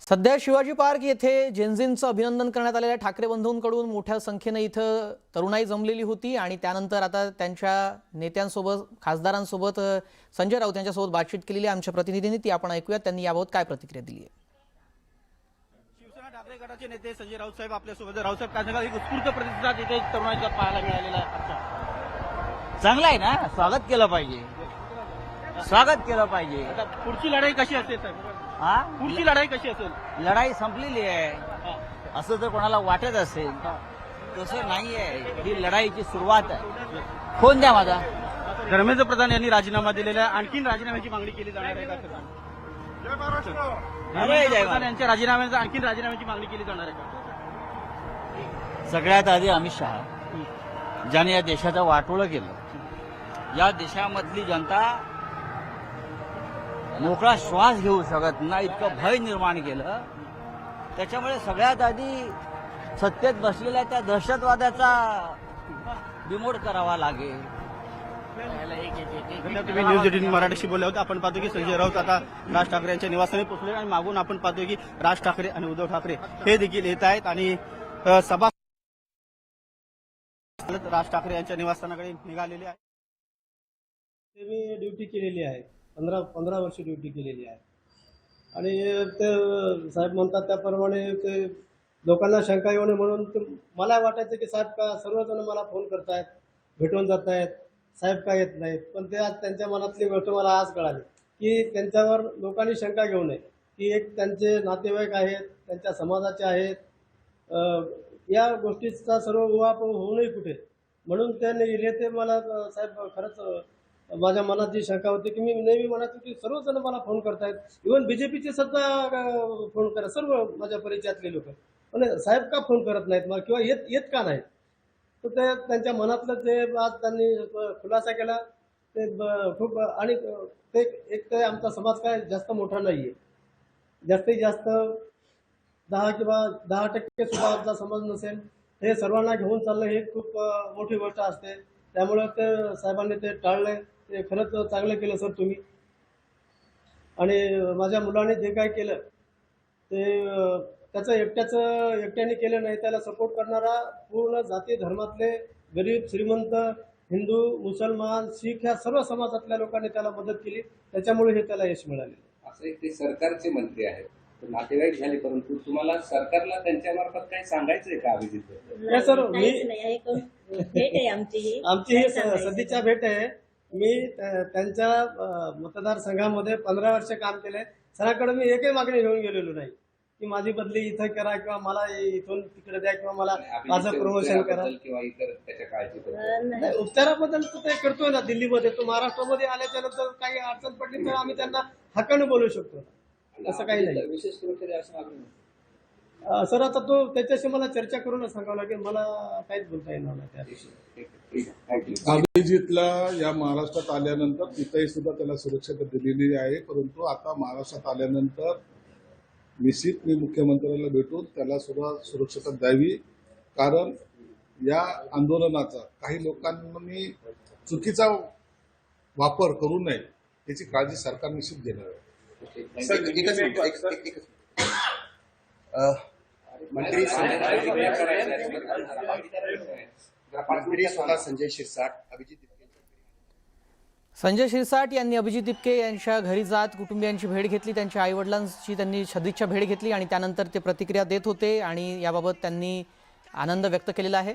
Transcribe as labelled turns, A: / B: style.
A: सध्या शिवाजी पार्क येथे जेनझींचं अभिनंदन करण्यात आलेल्या ठाकरे बंधूंकडून मोठ्या संख्येने इथं तरुणाई जमलेली होती आणि त्यानंतर आता त्यांच्या नेत्यांसोबत खासदारांसोबत संजय राऊत यांच्यासोबत बातचीत केलेली आमच्या प्रतिनिधींनी ती आपण ऐकूया. त्यांनी याबाबत काय प्रतिक्रिया दिली आहे.
B: शिवसेना ठाकरे गटाचे नेते संजय राऊत साहेब आपल्यासोबत. राऊत साहेब काय सांगाल, एक उत्स्फूर्त प्रतिसाद इथे तरुणाईचा पाहायला मिळालेला आहे. अच्छा,
C: चांगला आहे ना, स्वागत केलं पाहिजे, स्वागत केलं पाहिजे.
B: आता पुढची लढाई कशी असेल साहेब?
C: हा,
B: पुढची लढाई कशी असेल?
C: लढाई संपलेली आहे
B: हा.
C: असं जर कोणाला वाटत असेल तसं नाहीये. ही लढाईची सुरुवात आहे. फोन द्या माझा.
B: धर्मेंद्र प्रधान यांनी राजीनामा दिलेला आहे. आणखीन राजीनाम्याची मागणी केली जाणार आहे का?
C: अरे,
B: धर्मेंद्र
C: जय
B: प्रधान
C: महाराष्ट्र.
B: यांच्या राजीनाम्याचा आणखीन राजीनाम्याची मागणी केली जाणार आहे का?
C: सगळ्यात आधी अमित शहा ज्याने या देशाचं वाटोळं केलं, या देशामधली जनता मोकळा श्वास घेऊ शकत नाही इतकं भय निर्माण केलं. त्याच्यामुळे सगळ्यात आधी सत्तेत बसलेल्या त्या दहशतवादाचा बिमोड करावा लागेल.
B: तुम्ही न्यूज 18 मराठीशी बोलले होते. आपण पाहतो की संजय राऊत आता राज ठाकरे यांच्या निवासस्थानी पोहोचले आणि मागून आपण पाहतो की राज ठाकरे आणि उद्धव ठाकरे हे देखील येत आहेत आणि सभा राज ठाकरे यांच्या निवासस्थानाकडे निघालेले आहे.
D: मी ड्युटी केलेली आहे, 15 वर्ष ड्युटी केलेली आहे आणि ते साहेब म्हणतात त्याप्रमाणे ते लोकांना शंका येऊ नये म्हणून मला वाटायचं की साहेब का सर्वजण मला फोन करतायत, भेटून जात आहेत, साहेब का येत नाहीत. पण ते आज त्यांच्या मनातली गोष्ट मला आज कळाली की त्यांच्यावर लोकांनी शंका घेऊ नये की एक त्यांचे नातेवाईक आहेत, त्यांच्या समाजाचे आहेत, या गोष्टीचा सर्व उहापोह होऊ नये कुठे, म्हणून त्यांनी गेले. ते मला साहेब खरंच माझ्या मनात जी शंका होती की मी नेहमी म्हणायचो की सर्वजण मला फोन करतायत, इव्हन बीजेपीचे सुद्धा फोन करा, सर्व माझ्या परिचयातले लोक, पण साहेब का फोन करत नाहीत मला किंवा येत का नाहीत. तर ते त्यांच्या मनातलं जे आज त्यांनी खुलासा केला ते खूप. आणि ते एक तर आमचा समाज काय जास्त मोठा नाही आहे, जास्तीत जास्त 10% सुद्धा आमचा समाज नसेल. हे सर्वांना घेऊन चाललं हे खूप मोठी गोष्ट असते. त्यामुळे ते साहेबांनी ते टाळले. ते खरंच चांगलं केलं सर तुम्ही. आणि माझ्या मुलाने जे काय केलं ते त्याचं एकट्याने केलं नाही, त्याला सपोर्ट करणारा पूर्ण जाती धर्मातले गरीब श्रीमंत हिंदू मुसलमान शीख ह्या सर्व समाजातल्या लोकांनी त्याला मदत केली. त्याच्यामुळे हे त्याला यश मिळाले.
E: असं ते सरकारचे मंत्री आहेत, नातेवाईक झाले, परंतु तुम्हाला सरकारला त्यांच्यामार्फत काही सांगायचंय का अभिजित?
D: सर मी
F: भेट आहे
D: आमची ही सध्याच्या भेट आहे. मी त्यांच्या मतदारसंघामध्ये 15 वर्ष काम केलंय. सरांकडे मी एकही मागणी घेऊन गेलेलो नाही की माझी बदली इथं करा किंवा मला इथून तिकडे द्या किंवा मला माझं प्रमोशन करा
E: किंवा इतर त्याच्या काळजी.
D: उपचाराबद्दल तर ते करतोय ना दिल्लीमध्ये. तो महाराष्ट्रामध्ये आल्याच्या नंतर काही अडचण पडली तर आम्ही त्यांना हक्कानं बोलू शकतो, असं काही नाही.
E: विशेष सुरक्षा असं मागणी
D: सर आता तो त्याच्याशी मला चर्चा करूनच सांगावं लागेल, मला काहीच बोलता येणार नाही त्या दिवशी.
G: अभिजितला या महाराष्ट्रात आल्यानंतर तिथेही सुद्धा त्याला सुरक्षा दिलेली आहे, परंतु आता महाराष्ट्रात आल्यानंतर निश्चित मी मुख्यमंत्र्याला भेटून त्याला सुद्धा सुरक्षता द्यावी. कारण या आंदोलनाचा काही लोकांनी चुकीचा वापर करू नये याची काळजी सरकार निश्चित घेणार आहे.
H: मंत्री स्वतः संजय शिरसाट, अभिजित
A: संजय शिरसाट यांनी अभिजित दिपके यांच्या घरी जात कुटुंबियांची भेट घेतली, त्यांच्या आईवडिलांची त्यांनी सदिच्छा भेट घेतली आणि त्यानंतर ते प्रतिक्रिया देत होते आणि याबाबत त्यांनी आनंद व्यक्त केलेला आहे.